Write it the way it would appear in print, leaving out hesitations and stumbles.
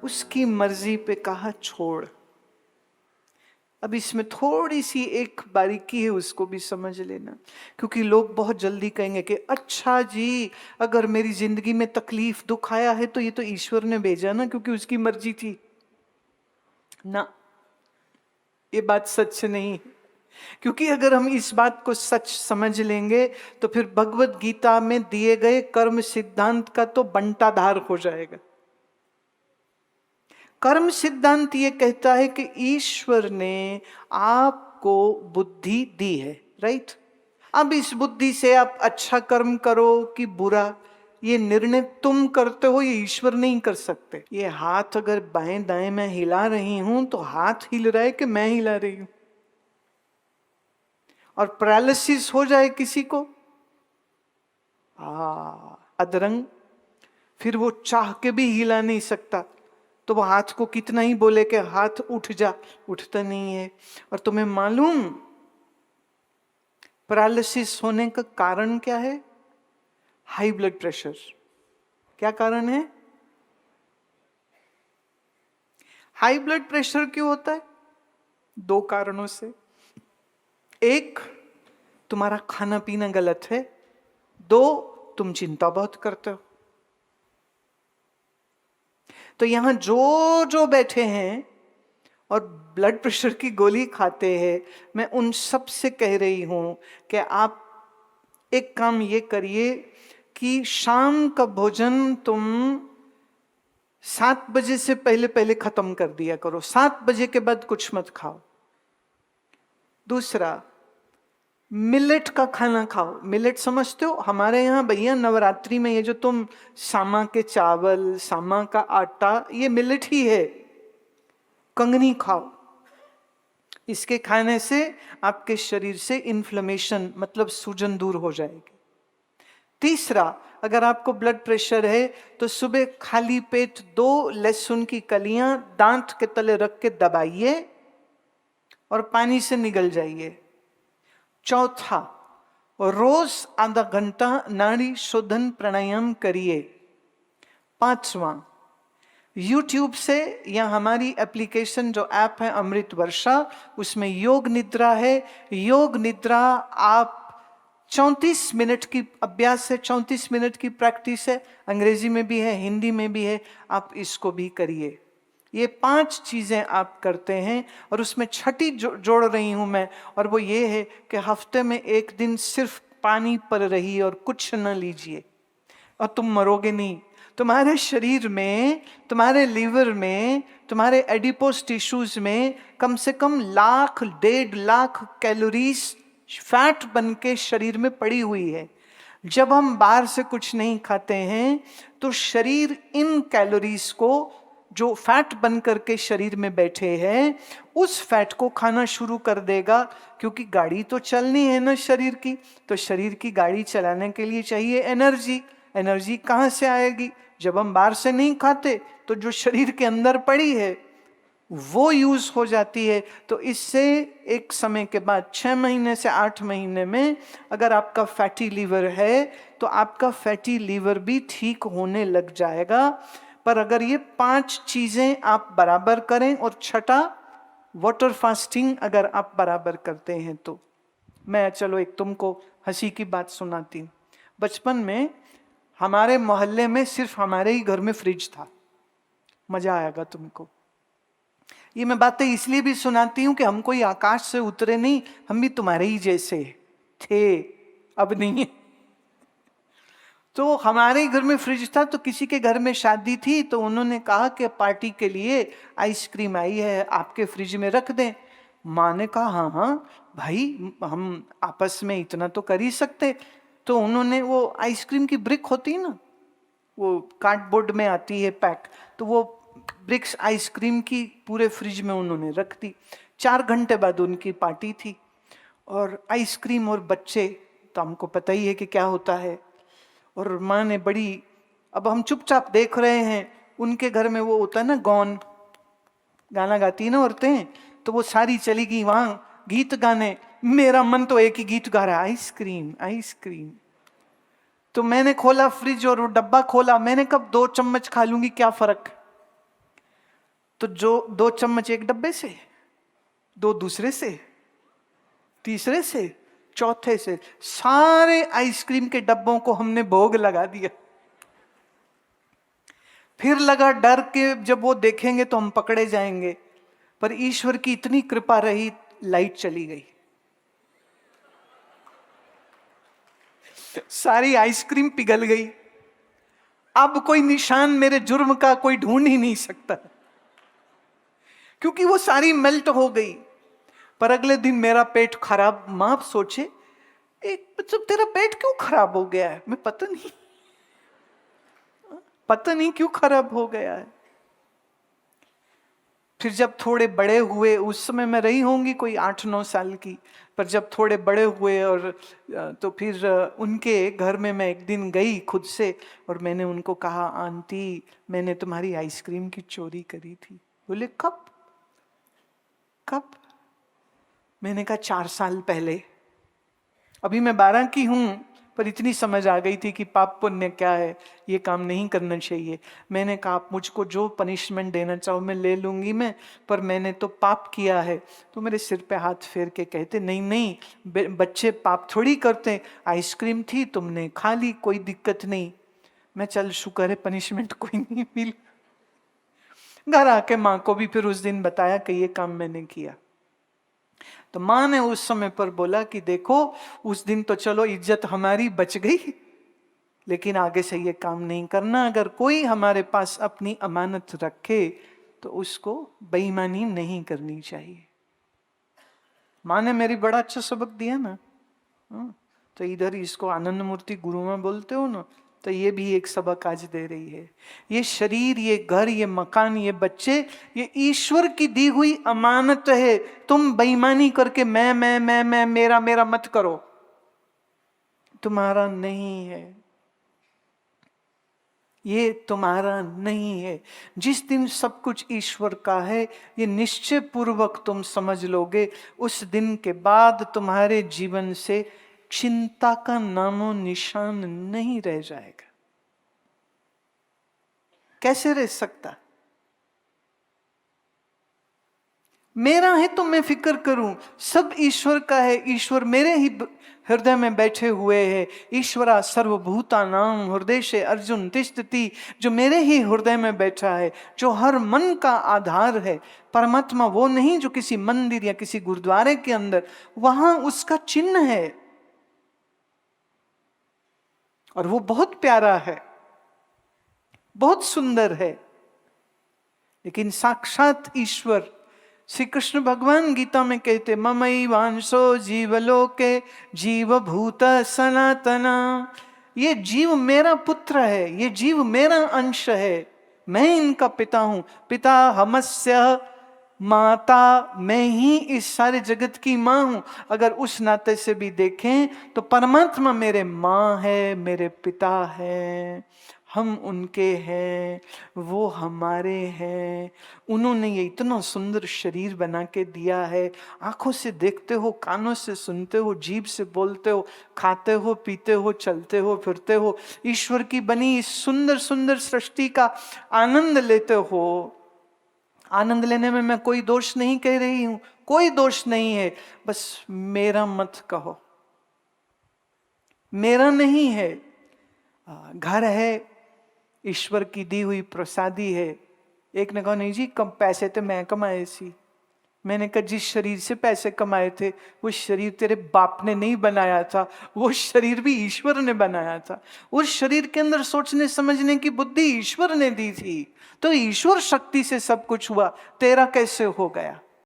उसकी मर्जी पे कहा छोड़। अब इसमें थोड़ी सी एक बारीकी है, उसको भी समझ लेना, क्योंकि लोग बहुत जल्दी कहेंगे कि अच्छा जी, अगर मेरी जिंदगी में तकलीफ दुख आया है तो ये तो ईश्वर ने भेजा ना, क्योंकि उसकी मर्जी थी ना। ये बात सच नहीं है, क्योंकि अगर हम इस बात को सच समझ लेंगे तो फिर भगवत गीता में दिए गए कर्म सिद्धांत का तो बंटाधार हो जाएगा। कर्म सिद्धांत ये कहता है कि ईश्वर ने आपको बुद्धि दी है, राइट। अब इस बुद्धि से आप अच्छा कर्म करो कि बुरा, ये निर्णय तुम करते हो, ये ईश्वर नहीं कर सकते। ये हाथ अगर बाएं दाएं मैं हिला रही हूं तो हाथ हिल रहा है कि मैं हिला रही हूं? और पैरालिसिस हो जाए किसी को, अधरंग, फिर वो चाह के भी हिला नहीं सकता, तो वो हाथ को कितना ही बोले कि हाथ उठ जा, उठता नहीं है। और तुम्हें मालूम पैरालिसिस होने का कारण क्या है? High blood pressure. क्या कारण है? हाई ब्लड प्रेशर क्यों होता है? दो कारणों से। एक, तुम्हारा खाना पीना गलत है। दो, तुम चिंता बहुत करते हो। तो यहां जो जो बैठे हैं और ब्लड प्रेशर की गोली खाते हैं, मैं उन सब से कह रही हूं कि आप एक काम ये करिए कि शाम का भोजन तुम 7 बजे से पहले पहले खत्म कर दिया करो। 7 बजे के बाद कुछ मत खाओ। दूसरा, मिलेट का खाना खाओ। मिलेट समझते हो? हमारे यहाँ भैया नवरात्रि में ये जो तुम सामा के चावल, सामा का आटा, ये मिलेट ही है। कंगनी खाओ। इसके खाने से आपके शरीर से इन्फ्लेमेशन मतलब सूजन दूर हो जाएगी। तीसरा, अगर आपको ब्लड प्रेशर है तो सुबह खाली पेट 2 लहसुन की कलियां दांत के तले रख के दबाइए और पानी से निगल जाइए। चौथा, रोज आधा घंटा नाड़ी शोधन प्राणायाम करिए। पांचवा, YouTube से या हमारी एप्लीकेशन जो ऐप है अमृत वर्षा, उसमें योग निद्रा है। योग निद्रा आप 34 मिनट की अभ्यास है, 34 मिनट की प्रैक्टिस है। अंग्रेजी में भी है, हिंदी में भी है, आप इसको भी करिए। ये 5 चीजें आप करते हैं और उसमें छठी जोड़ रही हूं मैं, और वो ये है कि हफ्ते में एक दिन सिर्फ पानी पर रहिए और कुछ न लीजिए, और तुम मरोगे नहीं। तुम्हारे शरीर में, तुम्हारे लीवर में, तुम्हारे एडिपोस टिश्यूज में कम से कम 1,00,000-1,50,000 कैलोरीज फैट बन के शरीर में पड़ी हुई है। जब हम बाहर से कुछ नहीं खाते हैं तो शरीर इन कैलोरीज को, जो फैट बन करके शरीर में बैठे हैं, उस फैट को खाना शुरू कर देगा, क्योंकि गाड़ी तो चलनी है ना शरीर की। तो शरीर की गाड़ी चलाने के लिए चाहिए एनर्जी। एनर्जी कहाँ से आएगी? जब हम बाहर से नहीं खाते तो जो शरीर के अंदर पड़ी है वो यूज हो जाती है। तो इससे एक समय के बाद 6 महीने से 8 महीने में अगर आपका फैटी लीवर है तो आपका फैटी लीवर भी ठीक होने लग जाएगा। पर अगर ये 5 चीजें आप बराबर करें, और छठा वाटर फास्टिंग अगर आप बराबर करते हैं तो। मैं चलो एक तुमको हंसी की बात सुनाती हूँ। बचपन में हमारे मोहल्ले में सिर्फ हमारे ही घर में फ्रिज था। मजा आएगा तुमको। ये मैं बातें इसलिए भी सुनाती हूं कि हम कोई आकाश से उतरे नहीं, हम भी तुम्हारे ही जैसे थे, अब नहीं है। तो हमारे ही घर में फ्रिज था, तो किसी के घर में शादी थी तो उन्होंने कहा कि पार्टी के लिए आइसक्रीम आई है, आपके फ्रिज में रख दें। माँ ने कहा हाँ हाँ भाई, हम आपस में इतना तो कर ही सकते। तो उन्होंने वो आइसक्रीम की ब्रिक होती है ना, वो कार्डबोर्ड में आती है पैक, तो वो ब्रिक्स आइसक्रीम की पूरे फ्रिज में उन्होंने रख दी। 4 घंटे बाद उनकी पार्टी थी, और आइसक्रीम और बच्चे तो हमको पता ही है कि क्या होता है। और माँ ने बड़ी, अब हम चुपचाप देख रहे हैं, उनके घर में वो होता है ना गौन, गाना गाती है ना औरतें, तो वो सारी चली गई वहां गीत गाने। मेरा मन तो एक ही गीत गा रहा है, आइसक्रीम आइसक्रीम। तो मैंने खोला फ्रिज और वो डब्बा खोला, मैंने कब 2 चम्मच खा लूंगी, क्या फर्क। तो जो 2 चम्मच एक डब्बे से, 2 दूसरे से, तीसरे से, चौथे से, सारे आइसक्रीम के डब्बों को हमने भोग लगा दिया। फिर लगा डर के जब वो देखेंगे तो हम पकड़े जाएंगे, पर ईश्वर की इतनी कृपा रही, लाइट चली गई, सारी आइसक्रीम पिघल गई। अब कोई निशान मेरे जुर्म का कोई ढूंढ ही नहीं सकता, क्योंकि वो सारी मेल्ट हो गई। पर अगले दिन मेरा पेट खराब, मां आप सोचे एक मतलब तेरा पेट क्यों खराब हो गया है? मैं पता नहीं क्यों खराब हो गया है। फिर जब थोड़े बड़े हुए, उस समय मैं रही होंगी कोई 8-9 साल की, पर जब थोड़े बड़े हुए और तो फिर उनके घर में मैं एक दिन गई खुद से और मैंने उनको कहा, आंटी मैंने तुम्हारी आइसक्रीम की चोरी करी थी। बोले कब? मैंने कहा 4 साल पहले। अभी मैं 12 की हूं, पर इतनी समझ आ गई थी कि पाप पुण्य क्या है, ये काम नहीं करना चाहिए। मैंने कहा आप मुझको जो पनिशमेंट देना चाहो मैं ले लूंगी मैं, पर मैंने तो पाप किया है। तो मेरे सिर पे हाथ फेर के कहते, नहीं, बच्चे पाप थोड़ी करते, आइसक्रीम थी तुमने खा ली, कोई दिक्कत नहीं। मैं चल शुक्र है पनिशमेंट कोई नहीं मिली। घर आके माँ को भी फिर उस दिन बताया कि ये काम मैंने किया। तो माँ ने उस समय पर बोला कि देखो उस दिन तो चलो इज्जत हमारी बच गई, लेकिन आगे से ये काम नहीं करना। अगर कोई हमारे पास अपनी अमानत रखे तो उसको बेईमानी नहीं करनी चाहिए। माँ ने मेरी बड़ा अच्छा सबक दिया ना। तो इधर इसको आनंद मूर्ति गुरु में बोलते हो ना, तो ये भी एक सबक आज दे रही है। ये शरीर, ये घर, ये मकान, ये बच्चे, ये ईश्वर की दी हुई अमानत है। तुम बेईमानी करके मैं मेरा मत करो, तुम्हारा नहीं है, ये तुम्हारा नहीं है। जिस दिन सब कुछ ईश्वर का है, ये निश्चय पूर्वक तुम समझ लोगे, उस दिन के बाद तुम्हारे जीवन से चिंता का नामो निशान नहीं रह जाएगा। कैसे रह सकता? मेरा है तो मैं फिक्र करूं, सब ईश्वर का है, ईश्वर मेरे ही हृदय में बैठे हुए हैं। ईश्वरा सर्वभूतानां हृदय से अर्जुन तिष्ठति, जो मेरे ही हृदय में बैठा है, जो हर मन का आधार है। परमात्मा वो नहीं जो किसी मंदिर या किसी गुरुद्वारे के अंदर, वहां उसका चिन्ह है और वो बहुत प्यारा है, बहुत सुंदर है। लेकिन साक्षात ईश्वर श्री कृष्ण भगवान गीता में कहते, ममई वांशो जीवलोके जीव भूत सनातना। ये जीव मेरा पुत्र है, ये जीव मेरा अंश है, मैं इनका पिता हूं। पिता हमस्य माता, मैं ही इस सारे जगत की मां हूं। अगर उस नाते से भी देखें तो परमात्मा मेरे मां है, मेरे पिता है, हम उनके हैं, वो हमारे हैं। उन्होंने ये इतना सुंदर शरीर बना के दिया है। आंखों से देखते हो, कानों से सुनते हो, जीभ से बोलते हो, खाते हो, पीते हो, चलते हो, फिरते हो, ईश्वर की बनी इस सुंदर सुंदर सृष्टि का आनंद लेते हो। आनंद लेने में मैं कोई दोष नहीं कह रही हूं, कोई दोष नहीं है, बस मेरा मत कहो, मेरा नहीं है। घर है, ईश्वर की दी हुई प्रसादी है। एक ने कहा, नहीं जी कम पैसे तो मैं कमाए सी। मैंने कहा, जिस शरीर से पैसे कमाए थे वो शरीर तेरे बाप ने नहीं बनाया था, वो शरीर भी ईश्वर ने बनाया था। उस शरीर के अंदर सोचने समझने की बुद्धि ईश्वर ने दी थी, तो ईश्वर शक्ति से सब कुछ हुआ, तेरा कैसे हो गया?